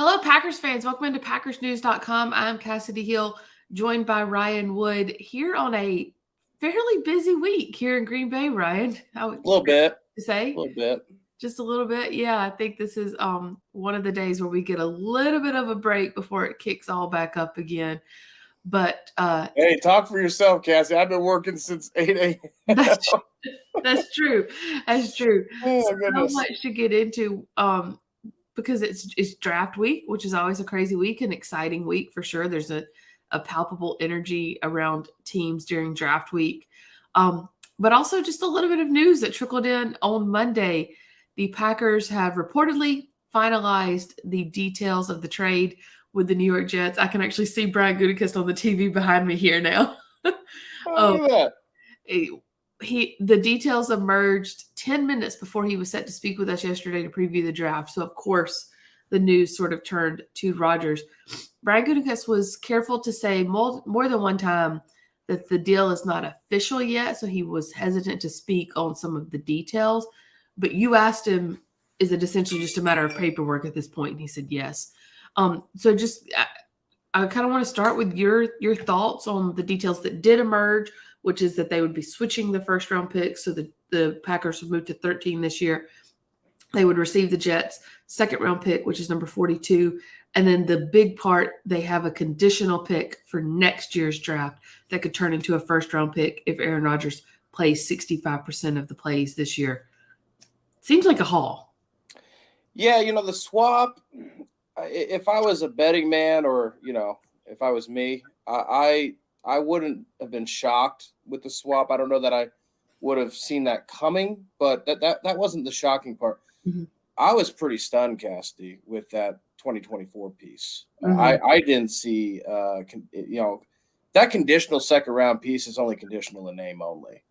Hello, Packers fans. Welcome into PackersNews.com. I'm Kassidy Hill, joined by Ryan Wood here on a fairly busy week here in Green Bay. Ryan, how A little bit. to say? A little bit. Just a little bit. Yeah, I think this is one of the days where we get a little bit of a break before it kicks all back up again. But hey, talk for yourself, Cassie. I've been working since 8 a.m. That's true. That's true. Oh, So my goodness. much to get into. Because it's draft week, which is always a crazy week, an exciting week for sure. There's a palpable energy around teams during draft week. But also just a little bit of news that trickled in on Monday. The Packers have reportedly finalized the details of the trade with the New York Jets. I can actually see Brian Gutekunst on the TV behind me here now. Look at that. The details emerged 10 minutes before he was set to speak with us yesterday to preview the draft. So, of course, the news sort of turned to Rodgers. Brian Gutekunst was careful to say more than one time that the deal is not official yet, so he was hesitant to speak on some of the details. But you asked him, is it essentially just a matter of paperwork at this point? And he said yes. So just I kind of want to start with your thoughts on the details that did emerge, which is that they would be switching the first-round pick, so the Packers would move to 13 this year. They would receive the Jets' second-round pick, which is number 42. And then the big part, they have a conditional pick for next year's draft that could turn into a first-round pick if Aaron Rodgers plays 65% of the plays this year. Seems like a haul. Yeah, the swap, if I was a betting man or, if I was me, I wouldn't have been shocked with the swap. I don't know that I would have seen that coming, but that wasn't the shocking part. Mm-hmm. I was pretty stunned, Cassidy, with that 2024 piece. Mm-hmm. I didn't see, that conditional second round piece is only conditional in name only.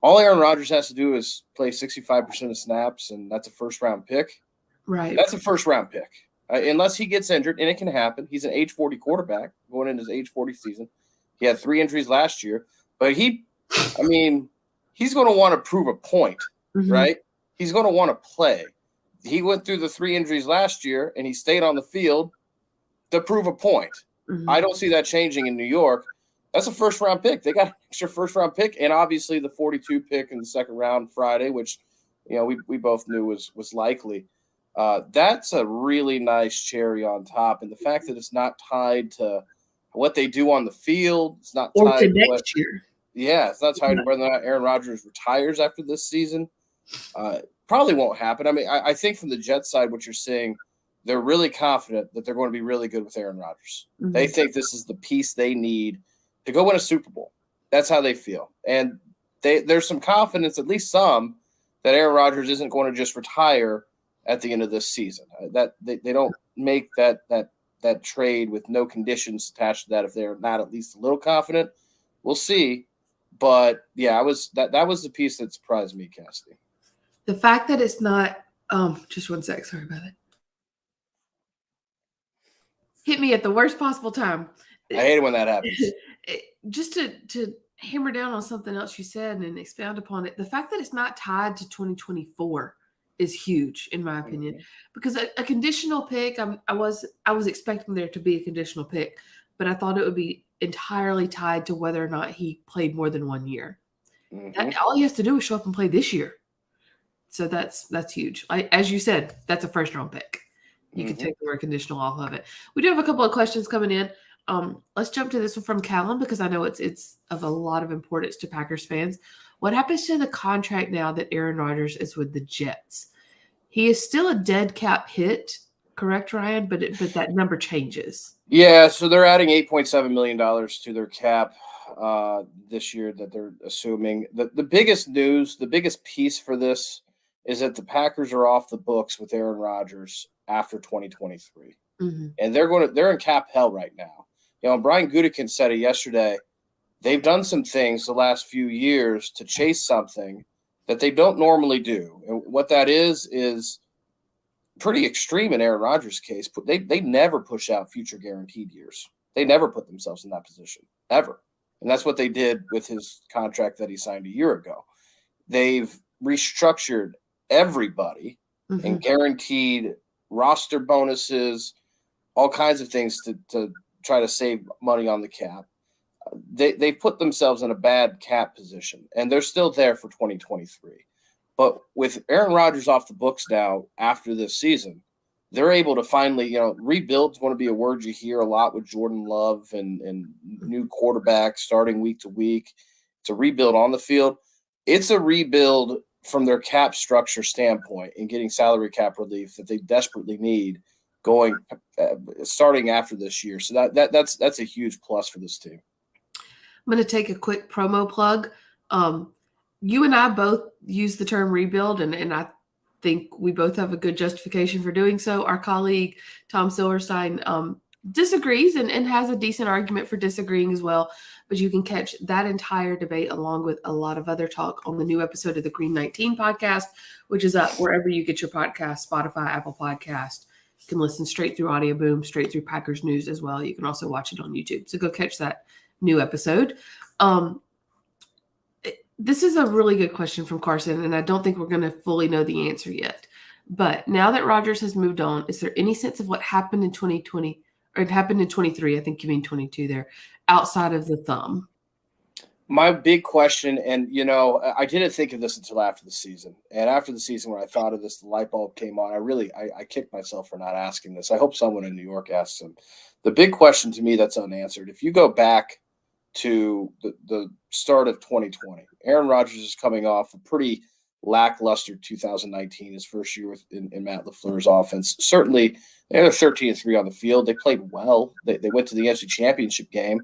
All Aaron Rodgers has to do is play 65% of snaps, and that's a first round pick. Right. That's a first round pick. Unless he gets injured, and it can happen. He's an age 40 quarterback going into his age 40 season. He had 3 injuries last year, but he's going to want to prove a point, mm-hmm. right? He's going to want to play. He went through the 3 injuries last year, and he stayed on the field to prove a point. Mm-hmm. I don't see that changing in New York. That's a first-round pick. They got an extra first-round pick, and obviously the 42 pick in the second round Friday, which we both knew was likely. That's a really nice cherry on top, and the fact that it's not tied to what they do on the field, it's not tied to next year. Yeah, it's not tied to whether or not Aaron Rodgers retires after this season. Probably won't happen. I think from the Jets side, what you're seeing, they're really confident that they're going to be really good with Aaron Rodgers. Mm-hmm. They think this is the piece they need to go win a Super Bowl. That's how they feel. And there's some confidence, at least some, that Aaron Rodgers isn't going to just retire at the end of this season. That they don't make that trade with no conditions attached to that if they're not at least a little confident. We'll see. But yeah, that was the piece that surprised me, Cassidy. The fact that it's not just one sec, sorry about that. Hit me at the worst possible time. I hate it when that happens. Just to hammer down on something else you said and expound upon it, the fact that it's not tied to 2024 is huge, in my opinion, because a conditional pick, I was expecting there to be a conditional pick, but I thought it would be entirely tied to whether or not he played more than 1 year. Mm-hmm. All he has to do is show up and play this year. So that's huge. As you said, that's a first round pick. You can take the word conditional off of it. We do have a couple of questions coming in. Let's jump to this one from Callum, because I know it's of a lot of importance to Packers fans. What happens to the contract now that Aaron Rodgers is with the Jets? He is still a dead cap hit, correct, Ryan? But that number changes. Yeah, so they're adding $8.7 million to their cap this year that they're assuming. The biggest news, the biggest piece for this is that the Packers are off the books with Aaron Rodgers after 2023. Mm-hmm. And they're in cap hell right now. Brian Gutekunst said it yesterday. They've done some things the last few years to chase something that they don't normally do. And what that is pretty extreme in Aaron Rodgers' case. They never push out future guaranteed years. They never put themselves in that position, ever. And that's what they did with his contract that he signed a year ago. They've restructured everybody and guaranteed roster bonuses, all kinds of things to try to save money on the cap. They put themselves in a bad cap position, and they're still there for 2023. But with Aaron Rodgers off the books now after this season, they're able to finally, rebuild's going to be a word you hear a lot with Jordan Love and new quarterback starting week to week. It's a rebuild on the field. It's a rebuild from their cap structure standpoint and getting salary cap relief that they desperately need going starting after this year. So that's a huge plus for this team. I'm going to take a quick promo plug. You and I both use the term rebuild, and I think we both have a good justification for doing so. Our colleague, Tom Silverstein, disagrees and has a decent argument for disagreeing as well. But you can catch that entire debate along with a lot of other talk on the new episode of the Green 19 podcast, which is up wherever you get your podcast, Spotify, Apple Podcast. You can listen straight through Audio Boom, straight through Packers News as well. You can also watch it on YouTube. So go catch that new episode. This is a really good question from Carson, and I don't think we're going to fully know the answer yet. But now that Rodgers has moved on, is there any sense of what happened in 2020, or it happened in 23, I think you mean 22 there, outside of the thumb? My big question, and, I didn't think of this until after the season. And after the season, when I thought of this, the light bulb came on. I kicked myself for not asking this. I hope someone in New York asks him. The big question to me that's unanswered, if you go back to the start of 2020, Aaron Rodgers is coming off a pretty lackluster 2019, his first year in Matt LaFleur's offense. Certainly, they were 13-3 on the field. They played well. They went to the NFC Championship game,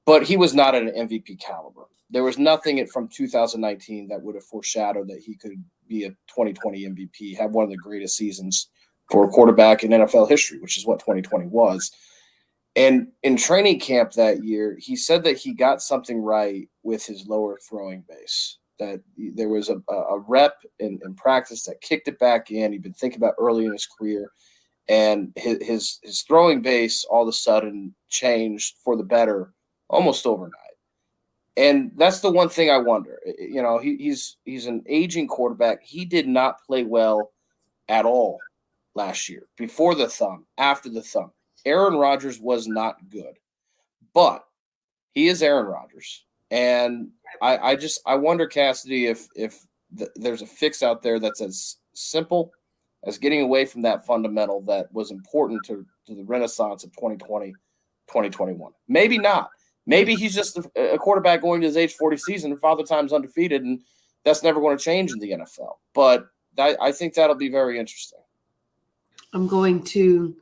but he was not at an MVP caliber. There was nothing from 2019 that would have foreshadowed that he could be a 2020 MVP, have one of the greatest seasons for a quarterback in NFL history, which is what 2020 was. And in training camp that year, he said that he got something right with his lower throwing base, that there was a rep in practice that kicked it back in. He'd been thinking about early in his career, and his throwing base all of a sudden changed for the better almost overnight. And that's the one thing I wonder. He's an aging quarterback. He did not play well at all last year, before the thumb, after the thumb. Aaron Rodgers was not good, but he is Aaron Rodgers. And I wonder, Kassidy, if there's a fix out there that's as simple as getting away from that fundamental that was important to the renaissance of 2020, 2021. Maybe not. Maybe he's just a quarterback going to his age 40 season, Father Time's undefeated, and that's never going to change in the NFL. But I think that'll be very interesting. I'm going to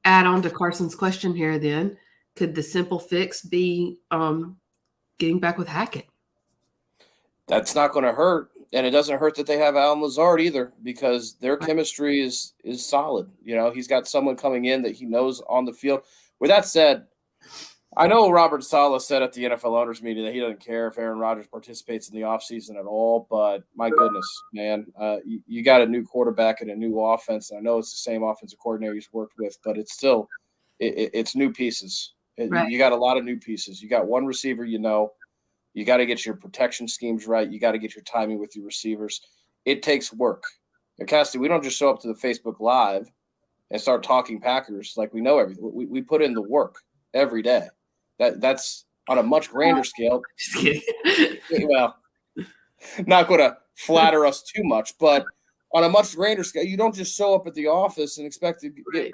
add on to Carson's question here then. Could the simple fix be getting back with Hackett? That's not going to hurt. And it doesn't hurt that they have Alan Lazard either, because their chemistry is solid. He's got someone coming in that he knows on the field. With that said, I know Robert Saleh said at the NFL owners meeting that he doesn't care if Aaron Rodgers participates in the offseason at all, but my goodness, man, you got a new quarterback and a new offense. And I know it's the same offensive coordinator he's worked with, but it's still it's new pieces. Right. You got a lot of new pieces. You got one receiver, you got to get your protection schemes right. You got to get your timing with your receivers. It takes work. And Kassidy, we don't just show up to the Facebook Live and start talking Packers like we know everything. We put in the work every day. That's on a much grander scale. Just kidding. Well, not going to flatter us too much, but on a much grander scale, you don't just show up at the office and expect to get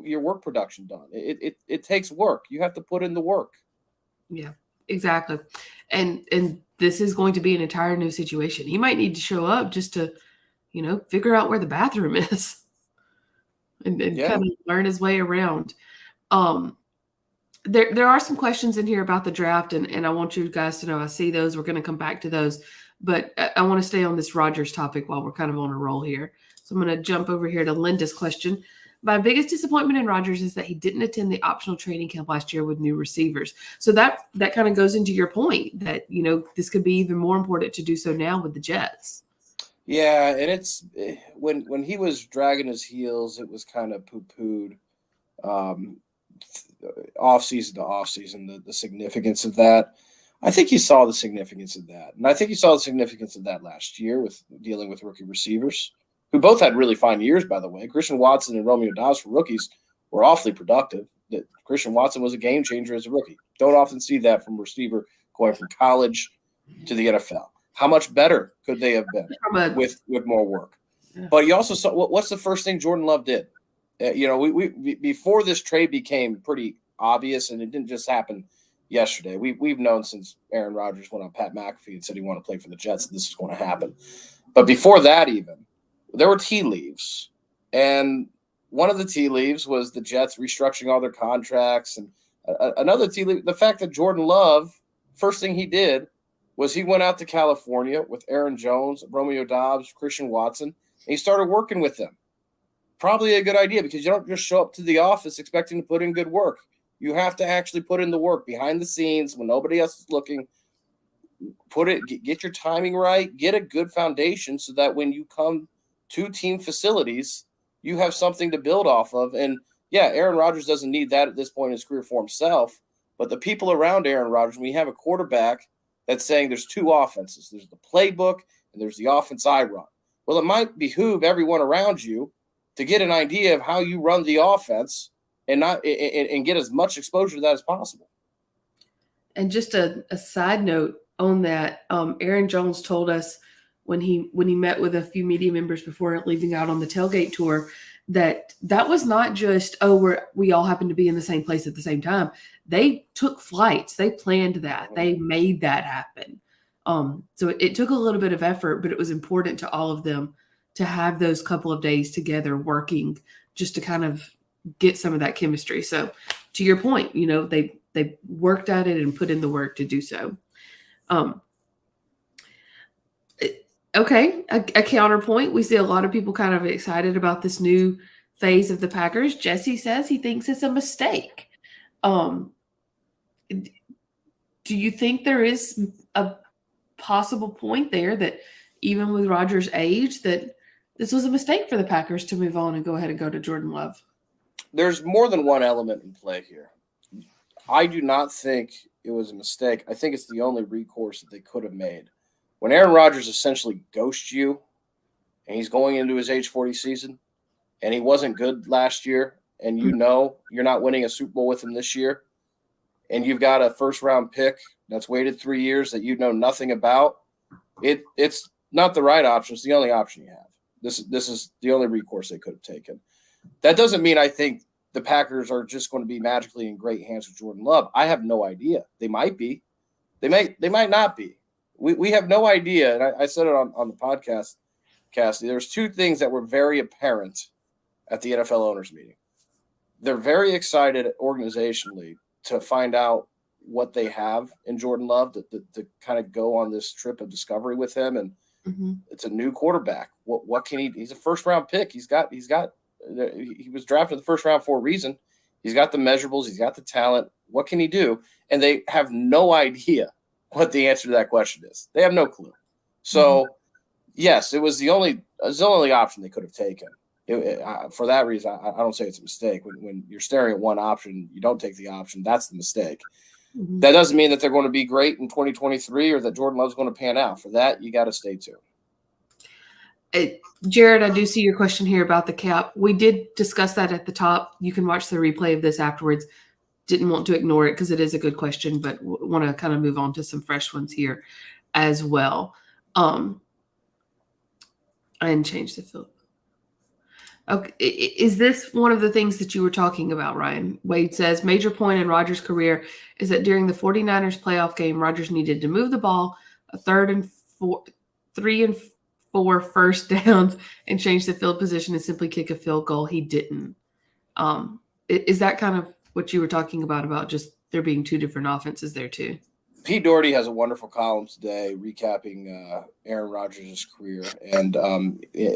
your work production done. It takes work. You have to put in the work. Yeah, exactly. And this is going to be an entire new situation. He might need to show up just to, figure out where the bathroom is and kind of learn his way around. There are some questions in here about the draft, and I want you guys to know I see those. We're going to come back to those. But I want to stay on this Rodgers topic while we're kind of on a roll here. So I'm going to jump over here to Linda's question. My biggest disappointment in Rodgers is that he didn't attend the optional training camp last year with new receivers. So that kind of goes into your point that, this could be even more important to do so now with the Jets. Yeah, and it's when he was dragging his heels, it was kind of poo-pooed. Off-season to off-season, the significance of that. I think he saw the significance of that. And I think he saw the significance of that last year with dealing with rookie receivers, who both had really fine years, by the way. Christian Watson and Romeo Doubs were rookies, were awfully productive. That Christian Watson was a game changer as a rookie. Don't often see that from a receiver going from college to the NFL. How much better could they have been with more work? Yeah. But you also saw what's the first thing Jordan Love did? We before this trade became pretty obvious, and it didn't just happen yesterday. We've known since Aaron Rodgers went on Pat McAfee and said he wanted to play for the Jets, this is going to happen. But before that, even there were tea leaves, and one of the tea leaves was the Jets restructuring all their contracts, and another tea leaf, the fact that Jordan Love, first thing he did was he went out to California with Aaron Jones, Romeo Doubs, Christian Watson, and he started working with them. Probably a good idea because you don't just show up to the office expecting to put in good work. You have to actually put in the work behind the scenes when nobody else is looking. Get your timing right, get a good foundation so that when you come to team facilities, you have something to build off of. And yeah, Aaron Rodgers doesn't need that at this point in his career for himself, but the people around Aaron Rodgers, when you have a quarterback that's saying there's two offenses, there's the playbook and there's the offense I run. Well, it might behoove everyone around you to get an idea of how you run the offense and get as much exposure to that as possible. And just a side note on that, Aaron Jones told us when he met with a few media members before leaving out on the tailgate tour that was not just, we all happened to be in the same place at the same time. They took flights. They planned that. They made that happen. So it took a little bit of effort, but it was important to all of them to have those couple of days together working just to kind of get some of that chemistry. So to your point, they worked at it and put in the work to do so. Okay, a counterpoint. We see a lot of people kind of excited about this new phase of the Packers. Jesse says he thinks it's a mistake. Do you think there is a possible point there that even with Rodgers' age, that this was a mistake for the Packers to move on and go ahead and go to Jordan Love? There's more than one element in play here. I do not think it was a mistake. I think it's the only recourse that they could have made. When Aaron Rodgers essentially ghosts you and he's going into his age 40 season and he wasn't good last year and you're not winning a Super Bowl with him this year and you've got a first-round pick that's waited 3 years that you know nothing about, it's not the right option. It's the only option you have. This is the only recourse they could have taken. That doesn't mean I think the Packers are just going to be magically in great hands with Jordan Love. I have no idea. They might be. They might not be. We have no idea. And I said it on the podcast, Kassidy. There's two things that were very apparent at the NFL owners meeting. They're very excited organizationally to find out what they have in Jordan Love to kind of go on this trip of discovery with him. And it's a new quarterback. What can he? He's a first round pick. He was drafted in the first round for a reason. He's got the measurables. He's got the talent. What can he do? And they have no idea what the answer to that question is. They have no clue. So, yes, it was the only option they could have taken. For that reason, I don't say it's a mistake. When you're staring at one option, you don't take the option. That's the mistake. That doesn't mean that they're going to be great in 2023 or that Jordan Love's going to pan out. For that, you got to stay tuned. Jared, I do see your question here about the cap. We did discuss that at the top. You can watch the replay of this afterwards. Didn't want to ignore it because it is a good question, but want to kind of move on to some fresh ones here as well. And change the field. Okay, is this one of the things that you were talking about, Ryan? Wade says, major point in Rodgers' career is that during the 49ers playoff game, Rodgers needed to move the ball a 3rd and 4 first downs and change the field position and simply kick a field goal. He didn't. Is that kind of what you were talking about just there being two different offenses there too? Pete Doherty has a wonderful column today recapping Aaron Rodgers' career. And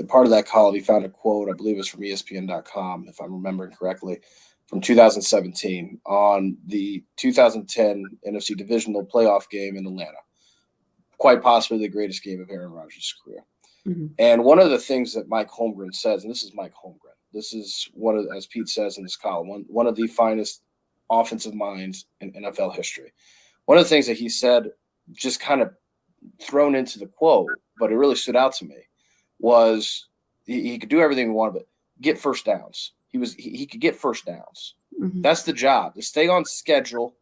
part of that column, he found a quote, I believe it was from ESPN.com, if I'm remembering correctly, from 2017 on the 2010 NFC Divisional playoff game in Atlanta. Quite possibly the greatest game of Aaron Rodgers' career. And one of the things that Mike Holmgren says, and this is Mike Holmgren, this is one of, as Pete says in his column, one of the finest offensive minds in NFL history. One of the things that he said, just kind of thrown into the quote, but it really stood out to me, was he could do everything he wanted, but get first downs. he could get first downs. Mm-hmm. That's the job, to stay on schedule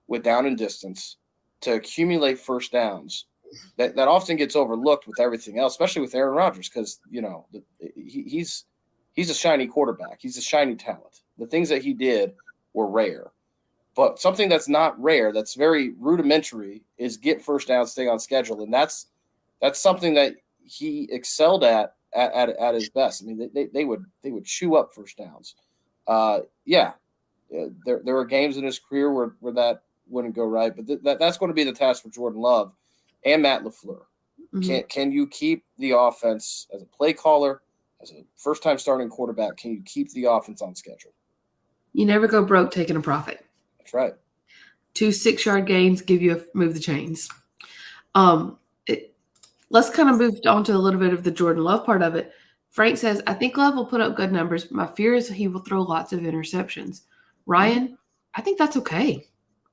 with down and distance, to accumulate first downs. That often gets overlooked with everything else, especially with Aaron Rodgers, because he's a shiny quarterback. He's a shiny talent. The things that he did were rare. But something that's not rare, that's very rudimentary, is get first down, stay on schedule. And that's something that he excelled at his best. I mean, they would chew up first downs. There were games in his career where that wouldn't go right, but that's going to be the task for Jordan Love and Matt LaFleur. Mm-hmm. Can you keep the offense as a play caller, as a first-time starting quarterback? Can you keep the offense on schedule? You never go broke taking a profit. That's right. 2 6-yard gains give you move the chains. Let's kind of move on to a little bit of the Jordan Love part of it. Frank says, I think Love will put up good numbers, but my fear is he will throw lots of interceptions. Ryan, I think that's okay.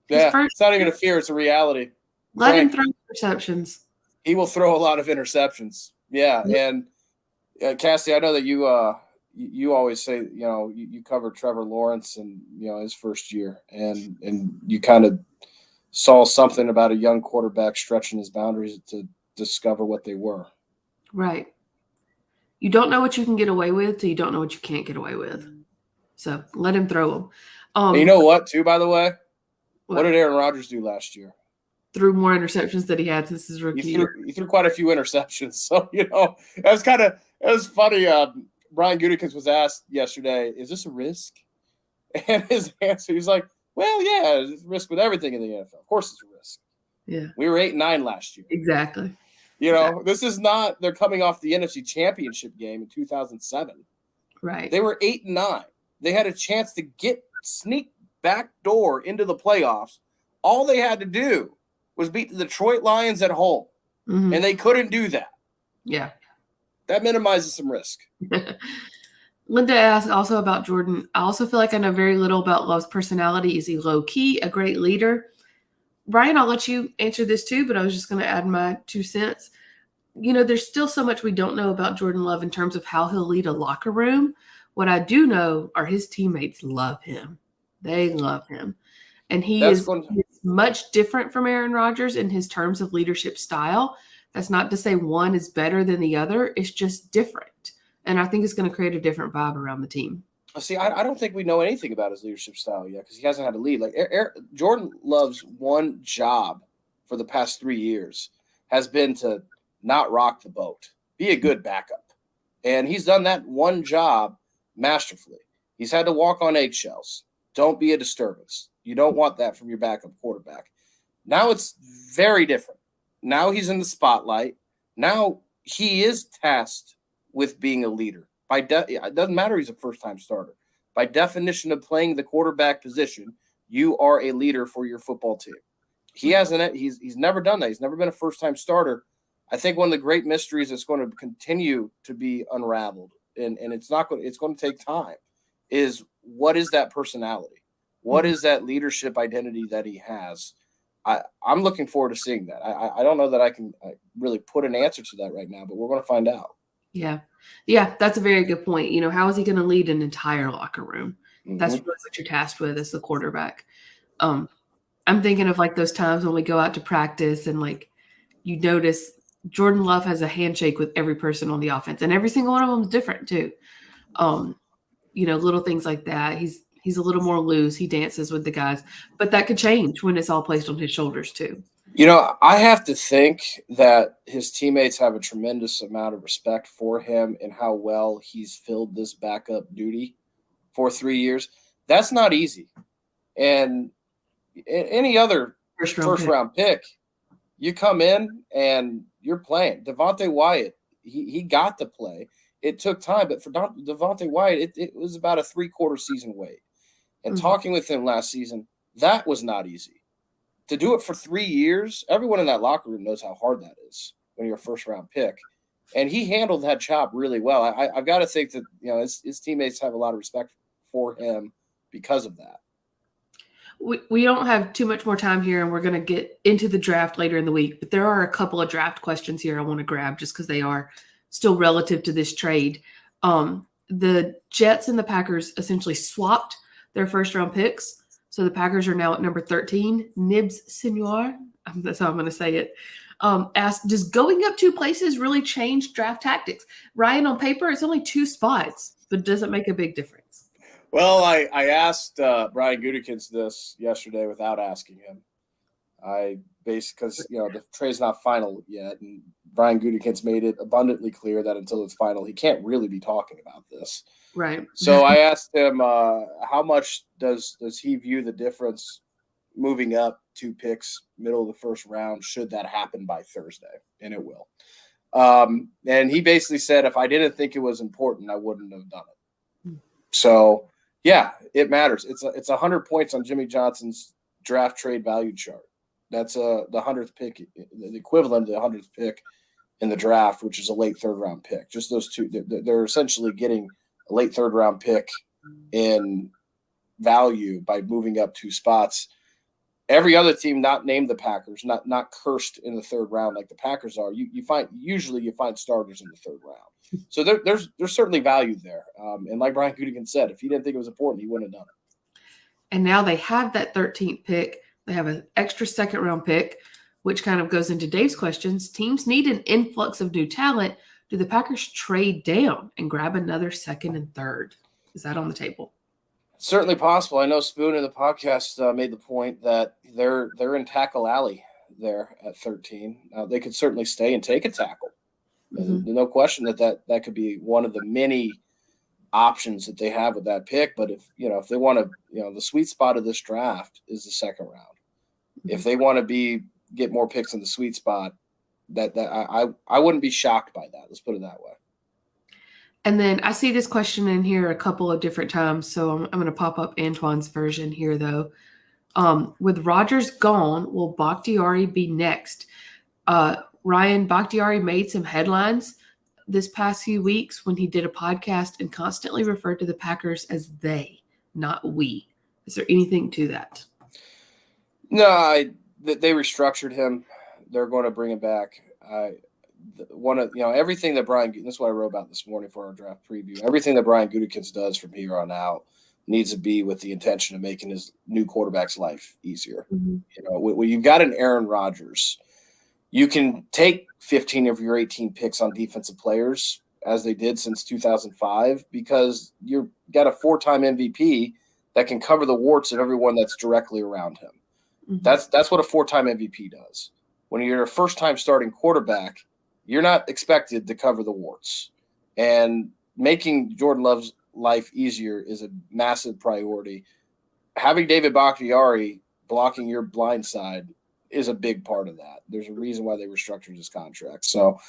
It's not even a fear, it's a reality. Let him throw interceptions. He will throw a lot of interceptions. Yeah. And Kassidy, I know that you always say, you covered Trevor Lawrence and, his first year, and you kind of saw something about a young quarterback stretching his boundaries to discover what they were. Right. You don't know what you can get away with till you don't know what you can't get away with. So let him throw them. And you know what, too, by the way? What did Aaron Rodgers do last year? Threw more interceptions than he had since his rookie year. He threw quite a few interceptions. So, it was funny. Brian Gutekunst was asked yesterday, is this a risk? And his answer, he's like, well, yeah, it's a risk with everything in the NFL. Of course it's a risk. Yeah. We were 8-9 last year. Exactly. This is not – they're coming off the NFC Championship game in 2007. Right. They were 8-9. They had a chance to sneak back door into the playoffs. All they had to do was beat the Detroit Lions at home, and they couldn't do that. Yeah. That minimizes some risk. Linda asked also about Jordan. I also feel like I know very little about Love's personality. Is he low-key, a great leader? Brian, I'll let you answer this too, but I was just going to add my 2 cents. There's still so much we don't know about Jordan Love in terms of how he'll lead a locker room. What I do know are his teammates love him. They love him. And he is much different from Aaron Rodgers in his terms of leadership style. That's not to say one is better than the other. It's just different. And I think it's going to create a different vibe around the team. See, I don't think we know anything about his leadership style yet because he hasn't had a lead. Like Jordan Love's one job for the past 3 years has been to not rock the boat, be a good backup. And he's done that one job masterfully. He's had to walk on eggshells. Don't be a disturbance. You don't want that from your backup quarterback. Now it's very different. Now he's in the spotlight. Now he is tasked with being a leader. It doesn't matter he's a first-time starter. By definition of playing the quarterback position, you are a leader for your football team. He's never done that. He's never been a first-time starter. I think one of the great mysteries that's going to continue to be unraveled, and it's going to take time, is what is that personality? What is that leadership identity that he has? I'm looking forward to seeing that. I don't know that I can really put an answer to that right now, but we're going to find out. Yeah, that's a very good point. How is he going to lead an entire locker room? That's really what you're tasked with as the quarterback. I'm thinking of like those times when we go out to practice and like you notice Jordan Love has a handshake with every person on the offense, and every single one of them is different too. Little things like that. He's a little more loose. He dances with the guys, but that could change when it's all placed on his shoulders too. I have to think that his teammates have a tremendous amount of respect for him and how well he's filled this backup duty for 3 years. That's not easy. And any other first round pick, you come in and you're playing. Devonta White, he got to play. It took time, but for Devonta White, it was about a 3/4 season wait. And talking with him last season, that was not easy. To do it for 3 years, everyone in that locker room knows how hard that is when you're a first-round pick. And he handled that job really well. I've got to think that his teammates have a lot of respect for him because of that. We don't have too much more time here, and we're going to get into the draft later in the week. But there are a couple of draft questions here I want to grab just because they are still relative to this trade. the Jets and the Packers essentially swapped their first-round picks. So the Packers are now at number 13. Nibs Senor, that's how I'm going to say it, asked, does going up 2 places really change draft tactics? Ryan, on paper, it's only 2 spots, but does it make a big difference? Well, I asked Brian Gutekunst this yesterday without asking him. Because the trade's not final yet, and Brian Gutekunst made it abundantly clear that until it's final, he can't really be talking about this. Right. So I asked him how much does he view the difference moving up 2 picks, middle of the first round, should that happen by Thursday, and it will. And he basically said, if I didn't think it was important, I wouldn't have done it. So yeah, it matters. It's 100 points on Jimmy Johnson's draft trade value chart. That's the 100th pick, the equivalent of the 100th pick in the draft, which is a late 3rd round pick. Just those 2, they're essentially getting a late 3rd round pick in value by moving up 2 spots. Every other team not named the Packers, not cursed in the 3rd round like the Packers are. You find starters in the 3rd round. So there's certainly value there. And like Brian Gutekunst said, if he didn't think it was important, he wouldn't have done it. And now they have that 13th pick. They have an extra 2nd round pick, which kind of goes into Dave's questions. Teams need an influx of new talent. Do the Packers trade down and grab another 2nd and 3rd? Is that on the table? It's certainly possible. I know Spoon in the podcast made the point that they're in tackle alley there at 13. They could certainly stay and take a tackle. Mm-hmm. No question that could be one of the many options that they have with that pick. But if they want to, the sweet spot of this draft is the 2nd round. Mm-hmm. If they want to get more picks in the sweet spot, that I wouldn't be shocked by that. Let's put it that way. And then I see this question in here a couple of different times, so I'm going to pop up Antoine's version here, though. With Rodgers gone, will Bakhtiari be next? Ryan, Bakhtiari made some headlines this past few weeks when he did a podcast and constantly referred to the Packers as they, not we. Is there anything to that? No, they restructured him. They're going to bring him back. Everything that that's what I wrote about this morning for our draft preview. Everything that Brian Gutekunst does from here on out needs to be with the intention of making his new quarterback's life easier. Mm-hmm. When you've got an Aaron Rodgers, you can take 15 of your 18 picks on defensive players, as they did since 2005, because you've got a 4-time MVP that can cover the warts of everyone that's directly around him. Mm-hmm. That's what a 4-time MVP does. When you're a first-time starting quarterback, you're not expected to cover the warts. And making Jordan Love's life easier is a massive priority. Having David Bakhtiari blocking your blind side is a big part of that. There's a reason why they restructured his contract. So,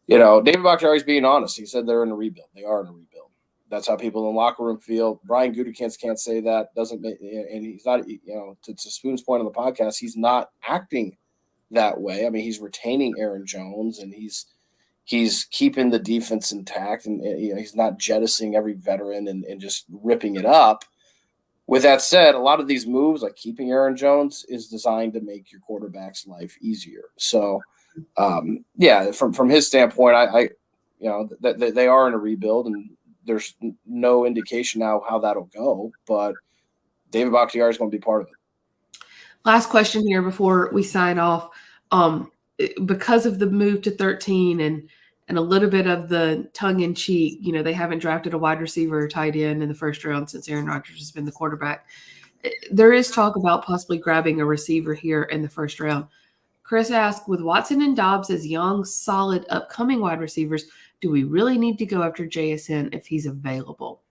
David Bakhtiari's being honest. He said they're in a rebuild. They are in a rebuild. That's how people in the locker room feel. Brian Gutekunst can't say that. And he's not, to Spoon's point on the podcast, he's not acting that way. I mean, he's retaining Aaron Jones and he's keeping the defense intact, and he's not jettisoning every veteran and just ripping it up. With that said, a lot of these moves, like keeping Aaron Jones, is designed to make your quarterback's life easier. So, from his standpoint, that they are in a rebuild, and there's no indication now how that'll go. But David Bakhtiari is going to be part of it. Last question here before we sign off. Because of the move to 13 and a little bit of the tongue-in-cheek, they haven't drafted a wide receiver or tight end in the first round since Aaron Rodgers has been the quarterback. There is talk about possibly grabbing a receiver here in the first round. Chris asked, with Watson and Dobbs as young, solid, upcoming wide receivers, do we really need to go after JSN if he's available?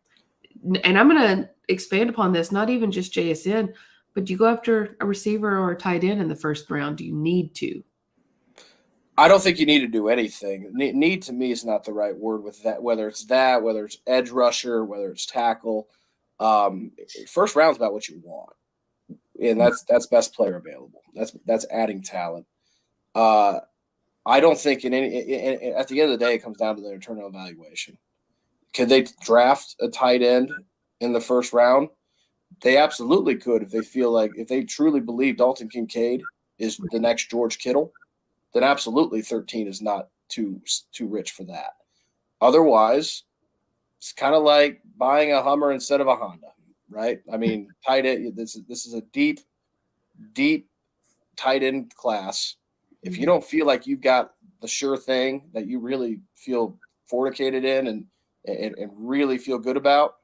And I'm going to expand upon this, not even just JSN, but do you go after a receiver or a tight end in the first round? Do you need to? I don't think you need to do anything. Need to me is not the right word with that, whether it's edge rusher, whether it's tackle. First round's about what you want. And that's best player available. That's adding talent. I don't think at the end of the day, it comes down to their internal evaluation. Could they draft a tight end in the first round? They absolutely could if they truly believe Dalton Kincaid is the next George Kittle, then absolutely 13 is not too rich for that. Otherwise, It's kind of like buying a Hummer instead of a Honda, right? I mean, tight end. This is a deep tight end class. If you don't feel like you've got the sure thing that you really feel forticated in and really feel good about,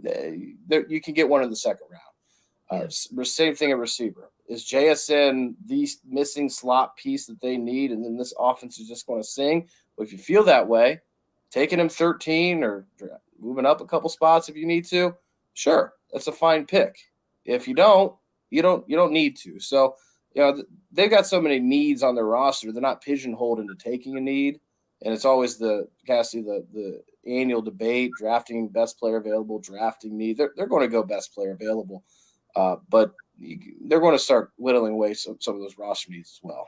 you can get one in the second round. Same thing at receiver. Is JSN the missing slot piece that they need, and then this offense is just going to sing? Well, if you feel that way, taking him 13 or moving up a couple spots if you need to, sure, that's a fine pick. If you don't need to. So, they've got so many needs on their roster. They're not pigeonholed into taking a need. And it's always the annual debate, drafting best player available, drafting need. They're going to go best player available. But they're going to start whittling away some of those roster needs as well.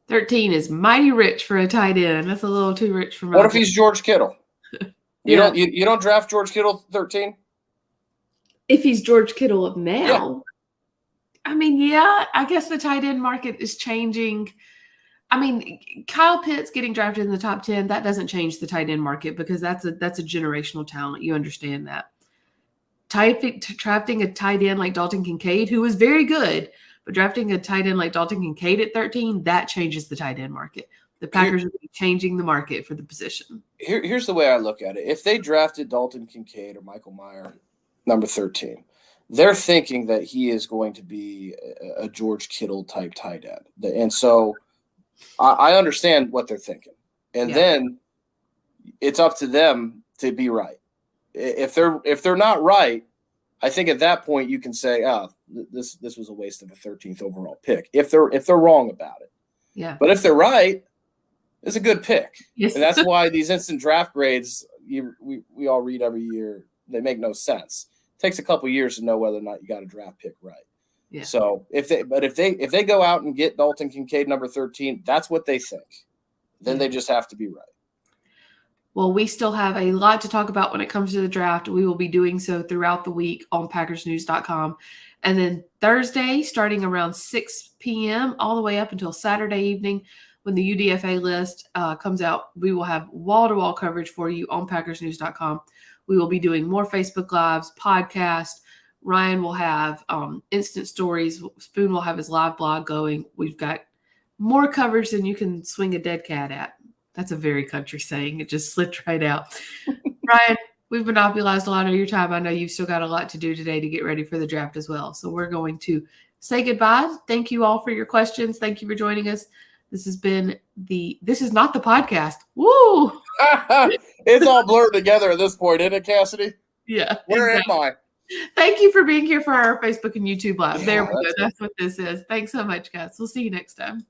13 is mighty rich for a tight end. That's a little too rich for me. What if he's George Kittle? You don't draft George Kittle 13? If he's George Kittle of now. Yeah. I mean, I guess the tight end market is changing. I mean, Kyle Pitts getting drafted in the top 10, that doesn't change the tight end market because that's a generational talent. You understand that. Drafting a tight end like Dalton Kincaid, who was very good, but drafting a tight end like Dalton Kincaid at 13, that changes the tight end market. The Packers are changing the market for the position. Here's the way I look at it. If they drafted Dalton Kincaid or Michael Mayer, number 13, they're thinking that he is going to be a George Kittle type tight end. And so I understand what they're thinking. And then it's up to them to be right. If they're not right, I think at that point you can say, this was a waste of a 13th overall pick. If they're wrong about it. Yeah. But if they're right, it's a good pick. Yes. And that's why these instant draft grades we all read every year, they make no sense. It takes a couple years to know whether or not you got a draft pick right. Yeah. So if they go out and get Dalton Kincaid number 13, that's what they think. Then they just have to be right. Well, we still have a lot to talk about when it comes to the draft. We will be doing so throughout the week on PackersNews.com. And then Thursday, starting around 6 p.m. all the way up until Saturday evening, when the UDFA list comes out, we will have wall-to-wall coverage for you on PackersNews.com. We will be doing more Facebook Lives, podcasts. Ryan will have instant stories. Spoon will have his live blog going. We've got more coverage than you can swing a dead cat at. That's a very country saying. It just slipped right out. Ryan, we've monopolized a lot of your time. I know you've still got a lot to do today to get ready for the draft as well. So we're going to say goodbye. Thank you all for your questions. Thank you for joining us. This is not the podcast. Woo! It's all blurred together at this point, isn't it, Kassidy? Yeah. Where am I? Thank you for being here for our Facebook and YouTube Live. There we go. That's what this is. Thanks so much, guys. We'll see you next time.